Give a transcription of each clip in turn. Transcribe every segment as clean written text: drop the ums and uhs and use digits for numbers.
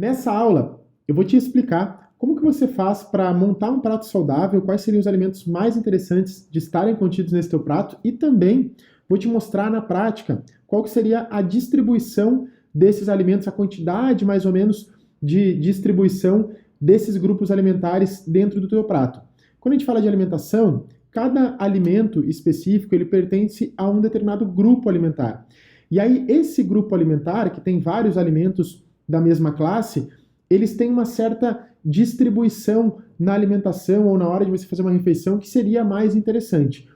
Nessa aula, eu vou te explicar como que você faz para montar um prato saudável, quais seriam os alimentos mais interessantes de estarem contidos nesse teu prato e também vou te mostrar na prática qual que seria a distribuição desses alimentos, a quantidade mais ou menos de distribuição desses grupos alimentares dentro do teu prato. Quando a gente fala de alimentação, cada alimento específico ele pertence a um determinado grupo alimentar. E aí esse grupo alimentar, que tem vários alimentos da mesma classe, eles têm uma certa distribuição na alimentação ou na hora de você fazer uma refeição que seria mais interessante.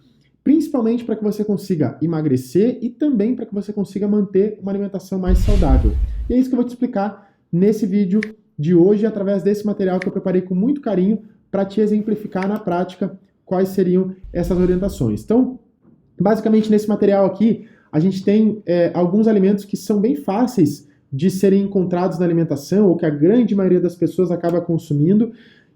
Principalmente para que você consiga emagrecer e também para que você consiga manter uma alimentação mais saudável. E é isso que eu vou te explicar nesse vídeo de hoje, através desse material que eu preparei com muito carinho para te exemplificar na prática quais seriam essas orientações. Então, basicamente nesse material aqui, a gente tem alguns alimentos que são bem fáceis de serem encontrados na alimentação, ou que a grande maioria das pessoas acaba consumindo,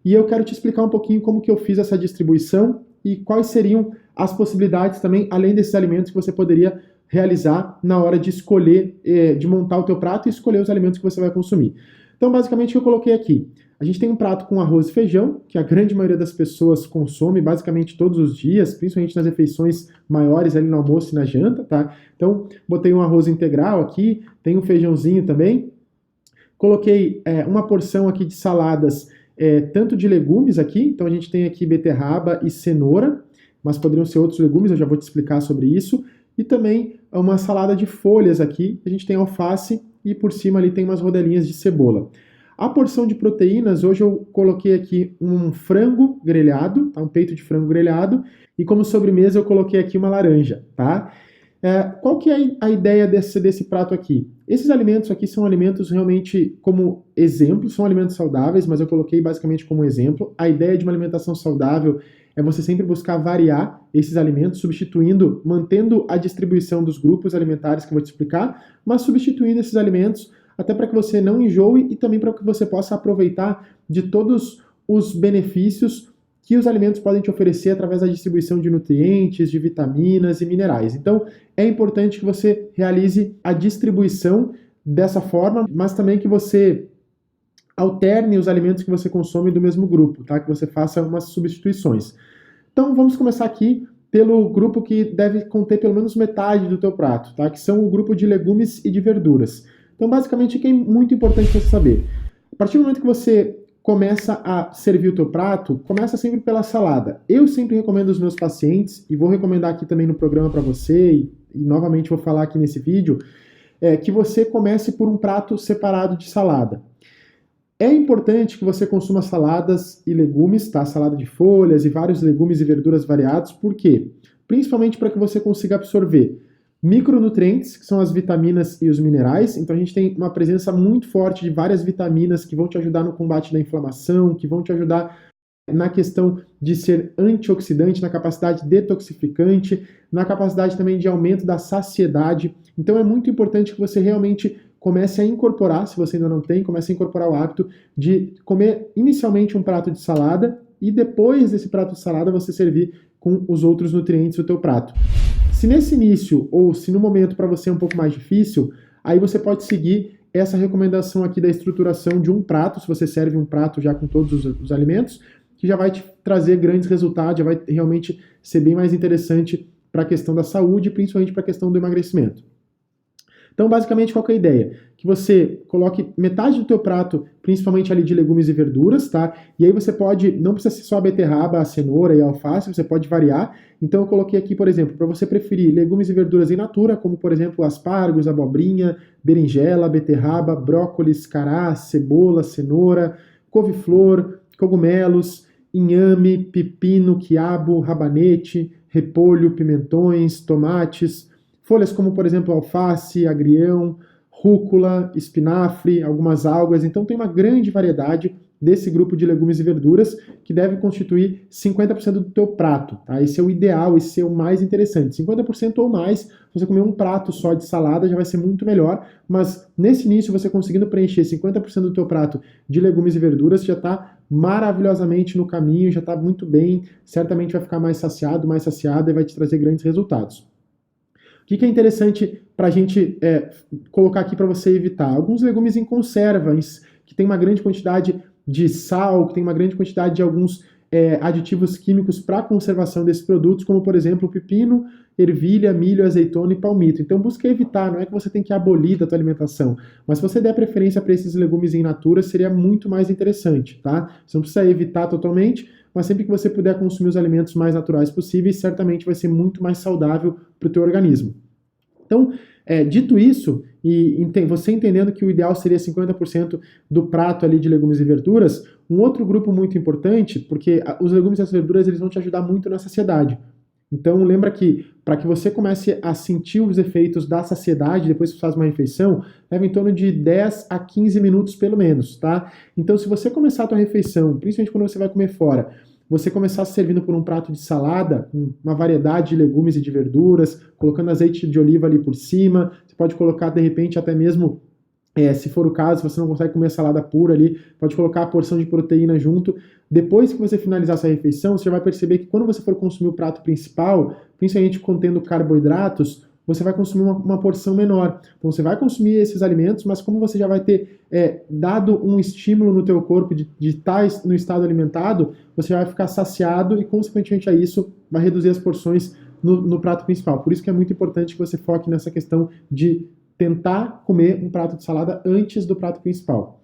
e eu quero te explicar um pouquinho como que eu fiz essa distribuição e quais seriam as possibilidades também, além desses alimentos, que você poderia realizar na hora de escolher, de montar o teu prato e escolher os alimentos que você vai consumir. Então, basicamente, o que eu coloquei aqui? A gente tem um prato com arroz e feijão, que a grande maioria das pessoas consome basicamente todos os dias, principalmente nas refeições maiores ali no almoço e na janta, tá? Então, botei um arroz integral aqui, tem um feijãozinho também. Coloquei uma porção aqui de saladas, tanto de legumes aqui, então a gente tem aqui beterraba e cenoura, mas poderiam ser outros legumes, eu já vou te explicar sobre isso. E também uma salada de folhas aqui, a gente tem alface e por cima ali tem umas rodelinhas de cebola. A porção de proteínas, hoje eu coloquei aqui um frango grelhado, tá? Um peito de frango grelhado, e como sobremesa eu coloquei aqui uma laranja, tá? Qual que é a ideia desse prato aqui? Esses alimentos aqui são alimentos realmente como exemplo, são alimentos saudáveis, mas eu coloquei basicamente como exemplo. A ideia de uma alimentação saudável é você sempre buscar variar esses alimentos, substituindo, mantendo a distribuição dos grupos alimentares que eu vou te explicar, mas substituindo esses alimentos até para que você não enjoe e também para que você possa aproveitar de todos os benefícios que os alimentos podem te oferecer através da distribuição de nutrientes, de vitaminas e minerais. Então, é importante que você realize a distribuição dessa forma, mas também que você alterne os alimentos que você consome do mesmo grupo, tá? Que você faça umas substituições. Então, vamos começar aqui pelo grupo que deve conter pelo menos metade do teu prato, tá? Que são o grupo de legumes e de verduras. Então, basicamente, o que é muito importante você saber? A partir do momento que você começa a servir o teu prato, começa sempre pela salada. Eu sempre recomendo aos meus pacientes, e vou recomendar aqui também no programa para você, e novamente vou falar aqui nesse vídeo, que você comece por um prato separado de salada. É importante que você consuma saladas e legumes, tá? Salada de folhas e vários legumes e verduras variados. Por quê? Principalmente para que você consiga absorver micronutrientes, que são as vitaminas e os minerais. Então a gente tem uma presença muito forte de várias vitaminas que vão te ajudar no combate da inflamação, que vão te ajudar na questão de ser antioxidante, na capacidade detoxificante, na capacidade também de aumento da saciedade. Então é muito importante que você realmente comece a incorporar, se você ainda não tem, comece a incorporar o hábito de comer inicialmente um prato de salada e depois desse prato de salada você servir com os outros nutrientes do teu prato. Se nesse início, ou se no momento para você é um pouco mais difícil, aí você pode seguir essa recomendação aqui da estruturação de um prato, se você serve um prato já com todos os alimentos, que já vai te trazer grandes resultados, já vai realmente ser bem mais interessante para a questão da saúde, principalmente para a questão do emagrecimento. Então, basicamente, qual que é a ideia? Que você coloque metade do teu prato, principalmente ali de legumes e verduras, tá? E aí você pode, não precisa ser só a beterraba, a cenoura e a alface, você pode variar. Então eu coloquei aqui, por exemplo, para você preferir legumes e verduras in natura, como por exemplo aspargos, abobrinha, berinjela, beterraba, brócolis, cará, cebola, cenoura, couve-flor, cogumelos, inhame, pepino, quiabo, rabanete, repolho, pimentões, tomates, folhas como, por exemplo, alface, agrião, rúcula, espinafre, algumas algas. Então tem uma grande variedade desse grupo de legumes e verduras que deve constituir 50% do teu prato, tá? Esse é o ideal, esse é o mais interessante. 50% ou mais, se você comer um prato só de salada já vai ser muito melhor, mas nesse início você conseguindo preencher 50% do teu prato de legumes e verduras já está maravilhosamente no caminho, já está muito bem, certamente vai ficar mais saciado, mais saciada e vai te trazer grandes resultados. O que é interessante para a gente colocar aqui para você evitar? Alguns legumes em conserva, que tem uma grande quantidade de sal, que tem uma grande quantidade de alguns aditivos químicos para a conservação desses produtos, como por exemplo o pepino, ervilha, milho, azeitona e palmito. Então busca evitar, não é que você tem que abolir da tua alimentação, mas se você der preferência para esses legumes in natura, seria muito mais interessante, tá? Você não precisa evitar totalmente, mas sempre que você puder consumir os alimentos mais naturais possíveis, certamente vai ser muito mais saudável para o teu organismo. Então, dito isso, e você entendendo que o ideal seria 50% do prato ali de legumes e verduras, um outro grupo muito importante, porque os legumes e as verduras eles vão te ajudar muito na saciedade. Então lembra que para que você comece a sentir os efeitos da saciedade depois que você faz uma refeição, leva em torno de 10 a 15 minutos pelo menos, tá? Então se você começar a tua refeição, principalmente quando você vai comer fora, você começar servindo por um prato de salada, uma variedade de legumes e de verduras, colocando azeite de oliva ali por cima, você pode colocar de repente até mesmo, se for o caso, se você não consegue comer salada pura ali, pode colocar a porção de proteína junto. Depois que você finalizar essa refeição, você já vai perceber que quando você for consumir o prato principal, principalmente contendo carboidratos, você vai consumir uma porção menor. Então você vai consumir esses alimentos, mas como você já vai ter dado um estímulo no teu corpo de estar no estado alimentado, você vai ficar saciado e consequentemente a isso vai reduzir as porções no prato principal. Por isso que é muito importante que você foque nessa questão de tentar comer um prato de salada antes do prato principal.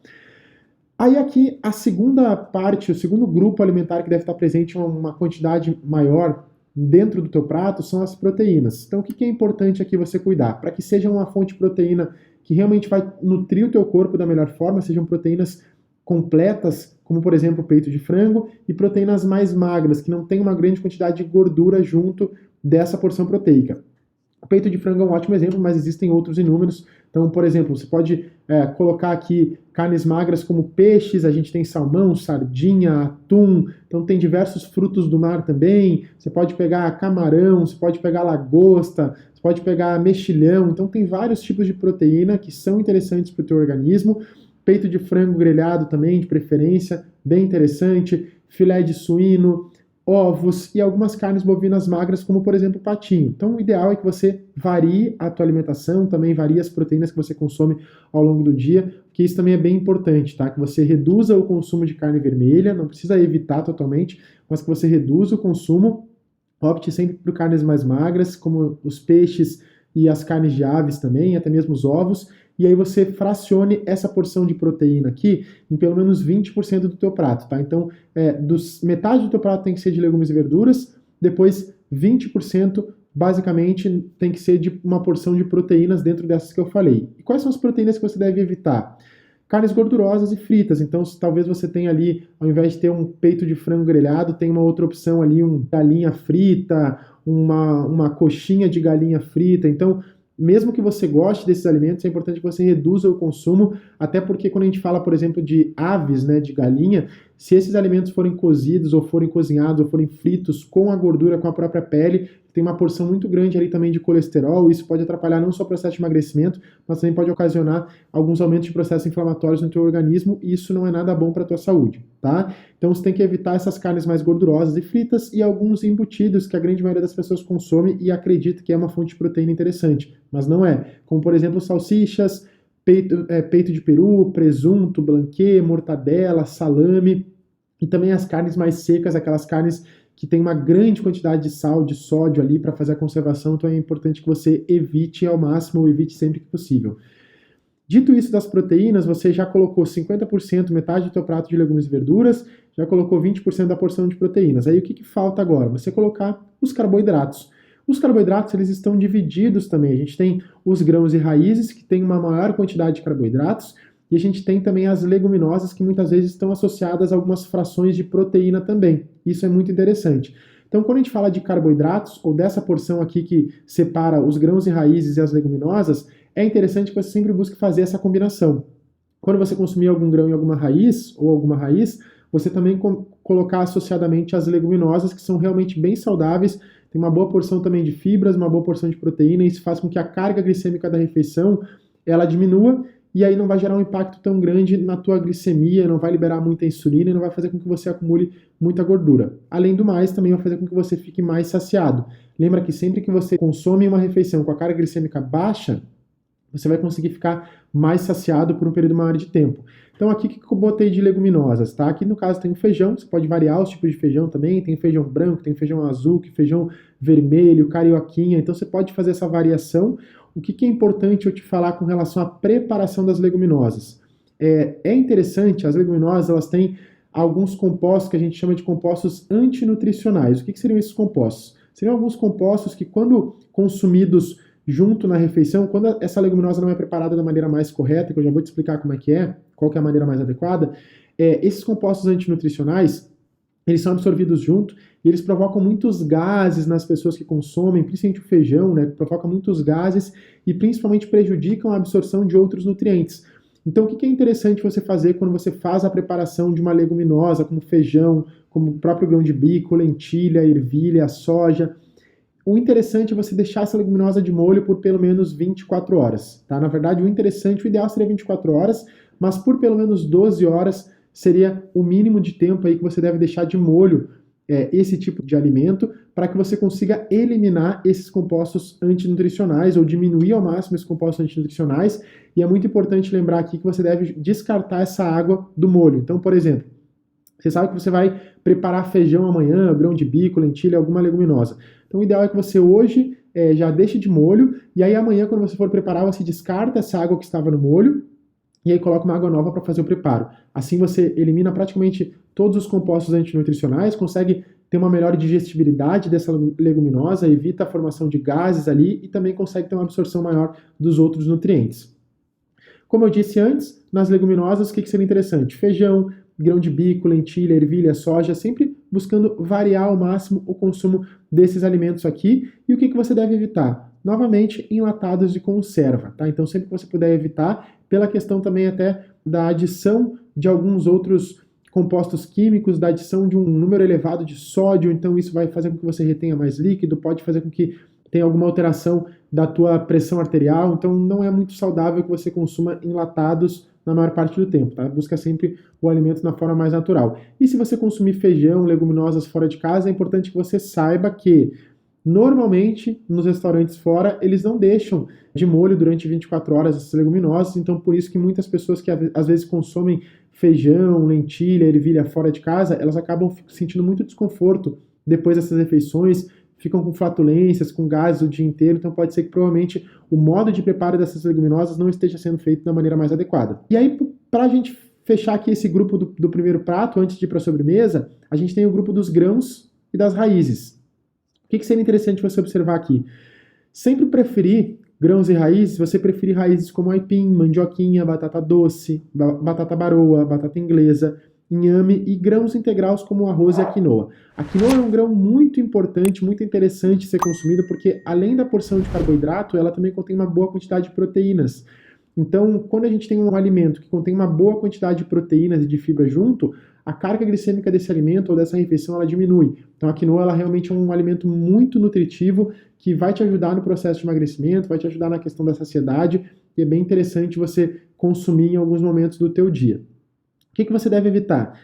Aí aqui a segunda parte, o segundo grupo alimentar que deve estar presente em uma quantidade maior dentro do teu prato são as proteínas. Então o que é importante aqui você cuidar? Para que seja uma fonte de proteína que realmente vai nutrir o teu corpo da melhor forma, sejam proteínas completas, como por exemplo o peito de frango, e proteínas mais magras, que não tem uma grande quantidade de gordura junto dessa porção proteica. O peito de frango é um ótimo exemplo, mas existem outros inúmeros. Então, por exemplo, você pode colocar aqui carnes magras como peixes, a gente tem salmão, sardinha, atum, então tem diversos frutos do mar também. Você pode pegar camarão, você pode pegar lagosta, você pode pegar mexilhão. Então tem vários tipos de proteína que são interessantes para o teu organismo. Peito de frango grelhado também, de preferência, bem interessante. Filé de suíno, ovos e algumas carnes bovinas magras, como por exemplo o patinho. Então o ideal é que você varie a tua alimentação, também varie as proteínas que você consome ao longo do dia, porque isso também é bem importante, tá? Que você reduza o consumo de carne vermelha, não precisa evitar totalmente, mas que você reduza o consumo, opte sempre por carnes mais magras, como os peixes e as carnes de aves também, até mesmo os ovos, e aí você fracione essa porção de proteína aqui em pelo menos 20% do teu prato, tá? Então, metade do teu prato tem que ser de legumes e verduras, depois 20% basicamente tem que ser de uma porção de proteínas dentro dessas que eu falei. E quais são as proteínas que você deve evitar? Carnes gordurosas e fritas, então talvez você tenha ali, ao invés de ter um peito de frango grelhado, tem uma outra opção ali, galinha frita, uma coxinha de galinha frita, então mesmo que você goste desses alimentos, é importante que você reduza o consumo, até porque quando a gente fala, por exemplo, de aves, né, de galinha, se esses alimentos forem cozidos, ou forem cozinhados, ou forem fritos com a gordura, com a própria pele, tem uma porção muito grande ali também de colesterol, isso pode atrapalhar não só o processo de emagrecimento, mas também pode ocasionar alguns aumentos de processos inflamatórios no teu organismo, e isso não é nada bom para a tua saúde, tá? Então você tem que evitar essas carnes mais gordurosas e fritas e alguns embutidos que a grande maioria das pessoas consome e acredita que é uma fonte de proteína interessante, mas não é. Como por exemplo salsichas, peito de peru, presunto, blanquê, mortadela, salame, e também as carnes mais secas, aquelas carnes que tem uma grande quantidade de sal, de sódio ali para fazer a conservação, então é importante que você evite ao máximo, ou evite sempre que possível. Dito isso das proteínas, você já colocou 50%, metade do teu prato de legumes e verduras, já colocou 20% da porção de proteínas. Aí o que falta agora? Você colocar os carboidratos. Os carboidratos, eles estão divididos também. A gente tem os grãos e raízes, que tem uma maior quantidade de carboidratos, e a gente tem também as leguminosas, que muitas vezes estão associadas a algumas frações de proteína também. Isso é muito interessante. Então, quando a gente fala de carboidratos, ou dessa porção aqui que separa os grãos e raízes e as leguminosas, é interessante que você sempre busque fazer essa combinação. Quando você consumir algum grão e alguma raiz, ou alguma raiz, você também colocar associadamente as leguminosas, que são realmente bem saudáveis, tem uma boa porção também de fibras, uma boa porção de proteína, e isso faz com que a carga glicêmica da refeição ela diminua, e aí não vai gerar um impacto tão grande na tua glicemia, não vai liberar muita insulina e não vai fazer com que você acumule muita gordura. Além do mais, também vai fazer com que você fique mais saciado. Lembra que sempre que você consome uma refeição com a carga glicêmica baixa, você vai conseguir ficar mais saciado por um período maior de tempo. Então aqui o que eu botei de leguminosas, tá? Aqui no caso tem o feijão, você pode variar os tipos de feijão também, tem feijão branco, tem feijão azul, feijão vermelho, carioquinha, então você pode fazer essa variação. O que é importante eu te falar com relação à preparação das leguminosas? É interessante, as leguminosas elas têm alguns compostos que a gente chama de compostos antinutricionais. O que seriam esses compostos? Seriam alguns compostos que, quando consumidos junto na refeição, quando essa leguminosa não é preparada da maneira mais correta, que eu já vou te explicar como é que é, qual que é a maneira mais adequada, esses compostos antinutricionais, eles são absorvidos junto e eles provocam muitos gases nas pessoas que consomem, principalmente o feijão, né, que provoca muitos gases e principalmente prejudicam a absorção de outros nutrientes. Então, o que é interessante você fazer quando você faz a preparação de uma leguminosa, como feijão, como o próprio grão de bico, lentilha, ervilha, soja? O interessante é você deixar essa leguminosa de molho por pelo menos 24 horas, tá? Na verdade, o ideal seria 24 horas, mas por pelo menos 12 horas seria o mínimo de tempo aí que você deve deixar de molho esse tipo de alimento, para que você consiga eliminar esses compostos antinutricionais ou diminuir ao máximo esses compostos antinutricionais. E é muito importante lembrar aqui que você deve descartar essa água do molho. Então, por exemplo, você sabe que você vai preparar feijão amanhã, grão de bico, lentilha, alguma leguminosa. Então, o ideal é que você hoje já deixe de molho, e aí amanhã, quando você for preparar, você descarta essa água que estava no molho, e aí coloca uma água nova para fazer o preparo. Assim você elimina praticamente todos os compostos antinutricionais, consegue ter uma melhor digestibilidade dessa leguminosa, evita a formação de gases ali e também consegue ter uma absorção maior dos outros nutrientes. Como eu disse antes, nas leguminosas, o que seria interessante? Feijão, grão de bico, lentilha, ervilha, soja, sempre buscando variar ao máximo o consumo desses alimentos aqui. E o que você deve evitar? Novamente, enlatados de conserva, tá? Então, sempre que você puder evitar, pela questão também até da adição de alguns outros compostos químicos, da adição de um número elevado de sódio, então isso vai fazer com que você retenha mais líquido, pode fazer com que tenha alguma alteração da tua pressão arterial, então não é muito saudável que você consuma enlatados na maior parte do tempo, tá? Busca sempre o alimento na forma mais natural. E se você consumir feijão, leguminosas fora de casa, é importante que você saiba que normalmente, nos restaurantes fora, eles não deixam de molho durante 24 horas essas leguminosas, então por isso que muitas pessoas que às vezes consomem feijão, lentilha, ervilha fora de casa, elas acabam sentindo muito desconforto depois dessas refeições, ficam com flatulências, com gases o dia inteiro, então pode ser que provavelmente o modo de preparo dessas leguminosas não esteja sendo feito da maneira mais adequada. E aí, para a gente fechar aqui esse grupo do primeiro prato, antes de ir para a sobremesa, a gente tem o grupo dos grãos e das raízes. O que seria interessante você observar aqui? Sempre preferir grãos e raízes, você preferir raízes como aipim, mandioquinha, batata doce, batata baroa, batata inglesa, inhame e grãos integrais como o arroz e a quinoa. A quinoa é um grão muito importante, muito interessante ser consumido, porque além da porção de carboidrato, ela também contém uma boa quantidade de proteínas. Então, quando a gente tem um alimento que contém uma boa quantidade de proteínas e de fibra junto, a carga glicêmica desse alimento ou dessa refeição ela diminui. Então a quinoa ela realmente é um alimento muito nutritivo que vai te ajudar no processo de emagrecimento, vai te ajudar na questão da saciedade e é bem interessante você consumir em alguns momentos do teu dia. O que você deve evitar? A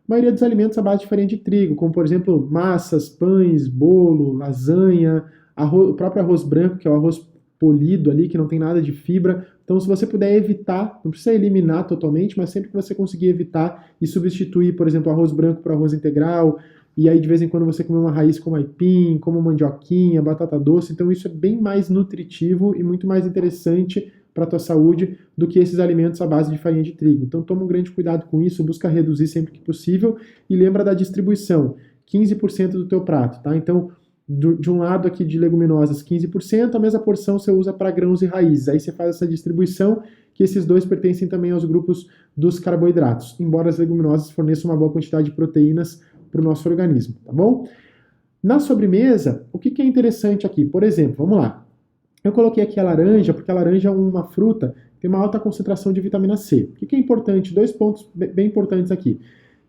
maioria dos alimentos à base de farinha de trigo, como por exemplo massas, pães, bolo, lasanha, o próprio arroz branco, que é o arroz polido ali, que não tem nada de fibra. Então, se você puder evitar, não precisa eliminar totalmente, mas sempre que você conseguir evitar e substituir, por exemplo, arroz branco por arroz integral, e aí de vez em quando você comer uma raiz como aipim, como mandioquinha, batata doce, então isso é bem mais nutritivo e muito mais interessante para a tua saúde do que esses alimentos à base de farinha de trigo. Então toma um grande cuidado com isso, busca reduzir sempre que possível e lembra da distribuição, 15% do teu prato, tá? Então, de um lado aqui de leguminosas 15%, a mesma porção você usa para grãos e raízes. Aí você faz essa distribuição, que esses dois pertencem também aos grupos dos carboidratos, embora as leguminosas forneçam uma boa quantidade de proteínas para o nosso organismo, tá bom? Na sobremesa, o que é interessante aqui? Por exemplo, vamos lá. Eu coloquei aqui a laranja, porque a laranja é uma fruta que tem uma alta concentração de vitamina C. O que é importante? Dois pontos bem importantes aqui.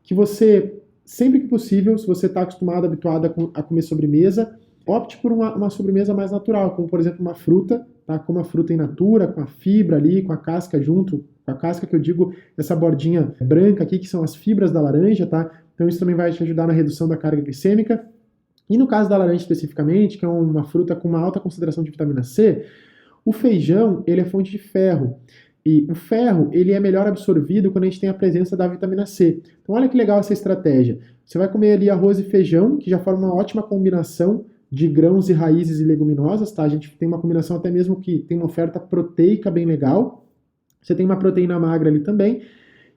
Que você, sempre que possível, se você está acostumado, habituado a comer sobremesa, opte por uma sobremesa mais natural, como por exemplo uma fruta, tá? Como a fruta in natura, com a fibra ali, com a casca junto, com a casca que eu digo, essa bordinha branca aqui, que são as fibras da laranja, tá? Então isso também vai te ajudar na redução da carga glicêmica. E no caso da laranja especificamente, que é uma fruta com uma alta concentração de vitamina C, O feijão, ele é fonte de ferro. E o ferro, ele é melhor absorvido quando a gente tem a presença da vitamina C. Então olha que legal essa estratégia. Você vai comer ali arroz e feijão, que já forma uma ótima combinação de grãos e raízes e leguminosas, tá? A gente tem uma combinação até mesmo que tem uma oferta proteica bem legal. Você tem uma proteína magra ali também.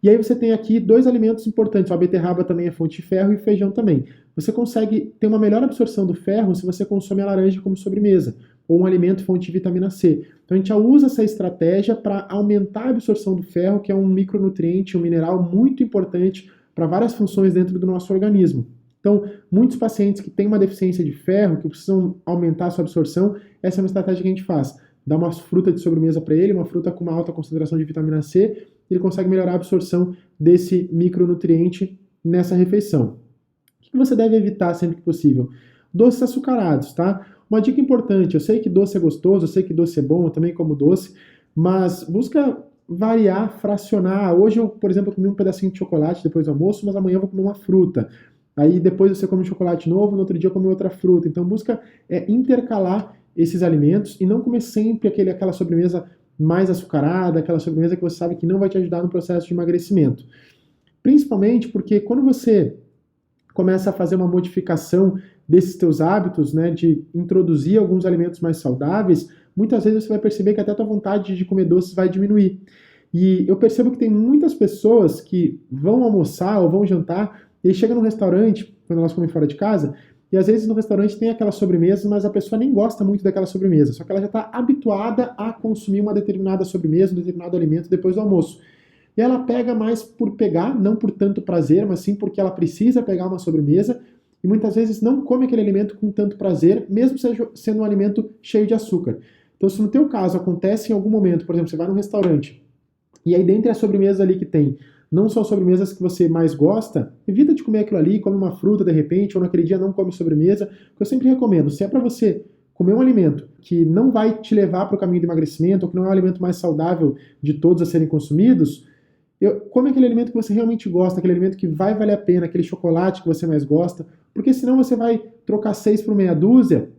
E aí você tem aqui dois alimentos importantes. A beterraba também é fonte de ferro e o feijão também. Você consegue ter uma melhor absorção do ferro se você consome a laranja como sobremesa, ou um alimento fonte de vitamina C. Então a gente já usa essa estratégia para aumentar a absorção do ferro, que é um micronutriente, um mineral muito importante para várias funções dentro do nosso organismo. Então, muitos pacientes que têm uma deficiência de ferro, que precisam aumentar a sua absorção, essa é uma estratégia que a gente faz. Dá uma fruta de sobremesa para ele, uma fruta com uma alta concentração de vitamina C, ele consegue melhorar a absorção desse micronutriente nessa refeição. O que você deve evitar sempre que possível? Doces açucarados, tá? Uma dica importante, eu sei que doce é gostoso, eu sei que doce é bom, eu também como doce, mas busca variar, fracionar. Hoje eu, por exemplo, comi um pedacinho de chocolate depois do almoço, mas amanhã eu vou comer uma fruta. Aí depois você come um chocolate novo, no outro dia come outra fruta. Então busca intercalar esses alimentos e não comer sempre aquela sobremesa mais açucarada, aquela sobremesa que você sabe que não vai te ajudar no processo de emagrecimento. Principalmente porque quando você começa a fazer uma modificação desses teus hábitos, né, de introduzir alguns alimentos mais saudáveis, muitas vezes você vai perceber que até a tua vontade de comer doces vai diminuir. E eu percebo que tem muitas pessoas que vão almoçar ou vão jantar e chegam no restaurante, quando elas comem fora de casa, e às vezes no restaurante tem aquela sobremesa, mas a pessoa nem gosta muito daquela sobremesa, só que ela já está habituada a consumir uma determinada sobremesa, um determinado alimento depois do almoço. E ela pega mais por pegar, não por tanto prazer, mas sim porque ela precisa pegar uma sobremesa e muitas vezes não come aquele alimento com tanto prazer, mesmo sendo um alimento cheio de açúcar. Então, se no teu caso acontece em algum momento, por exemplo, você vai num restaurante e aí dentre as sobremesas ali que tem, não são sobremesas que você mais gosta, evita de comer aquilo ali, come uma fruta de repente, ou naquele dia não come sobremesa, que eu sempre recomendo, se é para você comer um alimento que não vai te levar para o caminho do emagrecimento, ou que não é o alimento mais saudável de todos a serem consumidos, come aquele alimento que você realmente gosta, aquele alimento que vai valer a pena, aquele chocolate que você mais gosta, porque senão você vai trocar 6 por meia dúzia,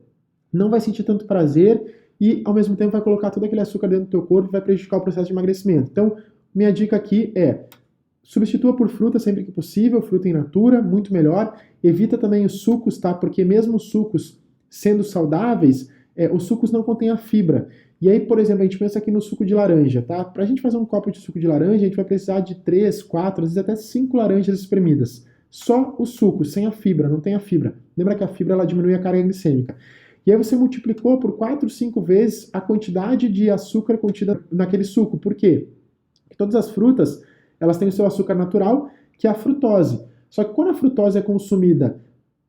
não vai sentir tanto prazer e ao mesmo tempo vai colocar todo aquele açúcar dentro do teu corpo e vai prejudicar o processo de emagrecimento. Então, minha dica aqui é: substitua por fruta sempre que possível, fruta in natura, muito melhor. Evita também os sucos, tá? Porque mesmo os sucos sendo saudáveis, os sucos não contêm a fibra. E aí, por exemplo, a gente pensa aqui no suco de laranja, tá? Para a gente fazer um copo de suco de laranja, a gente vai precisar de 3, 4, às vezes até 5 laranjas espremidas. Só o suco, sem a fibra, não tem a fibra. Lembra que a fibra ela diminui a carga glicêmica. E aí você multiplicou por 4, 5 vezes a quantidade de açúcar contida naquele suco. Por quê? Porque todas as frutas, elas têm o seu açúcar natural, que é a frutose. Só que quando a frutose é consumida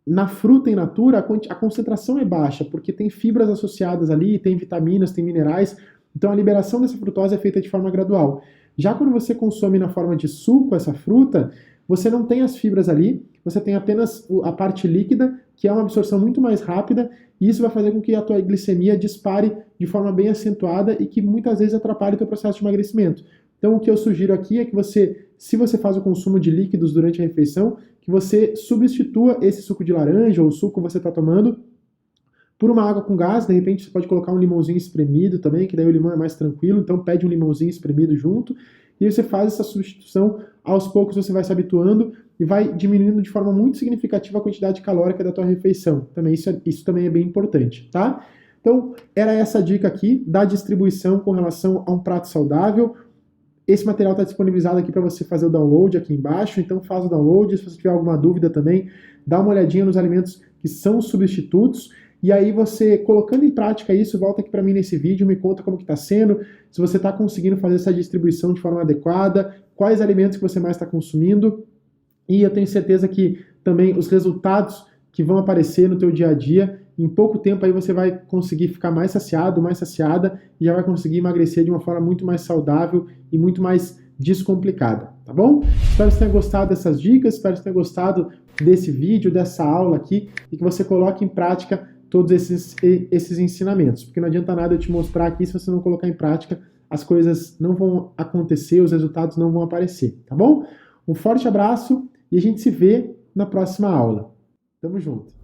na fruta in natura, a concentração é baixa, porque tem fibras associadas ali, tem vitaminas, tem minerais, então a liberação dessa frutose é feita de forma gradual. Já quando você consome na forma de suco essa fruta, você não tem as fibras ali, você tem apenas a parte líquida, que é uma absorção muito mais rápida, e isso vai fazer com que a tua glicemia dispare de forma bem acentuada e que muitas vezes atrapalhe o teu processo de emagrecimento. Então o que eu sugiro aqui é que você, se você faz o consumo de líquidos durante a refeição, que você substitua esse suco de laranja ou o suco que você está tomando por uma água com gás. De repente você pode colocar um limãozinho espremido também, que daí o limão é mais tranquilo, então pede um limãozinho espremido junto, e aí você faz essa substituição, aos poucos você vai se habituando e vai diminuindo de forma muito significativa a quantidade calórica da tua refeição. Também isso também é bem importante, tá? Então, era essa dica aqui da distribuição com relação a um prato saudável. Esse material está disponibilizado aqui para você fazer o download aqui embaixo, então faz o download. Se você tiver alguma dúvida também, dá uma olhadinha nos alimentos que são substitutos, e aí você, colocando em prática isso, volta aqui para mim nesse vídeo, me conta como que está sendo, se você está conseguindo fazer essa distribuição de forma adequada, quais alimentos que você mais está consumindo, e eu tenho certeza que também os resultados que vão aparecer no teu dia a dia, em pouco tempo aí você vai conseguir ficar mais saciado, mais saciada, e já vai conseguir emagrecer de uma forma muito mais saudável e muito mais descomplicada, tá bom? Espero que você tenha gostado dessas dicas, espero que você tenha gostado desse vídeo, dessa aula aqui, e que você coloque em prática todos esses ensinamentos, porque não adianta nada eu te mostrar aqui se você não colocar em prática, as coisas não vão acontecer, os resultados não vão aparecer, tá bom? Um forte abraço e a gente se vê na próxima aula. Tamo junto!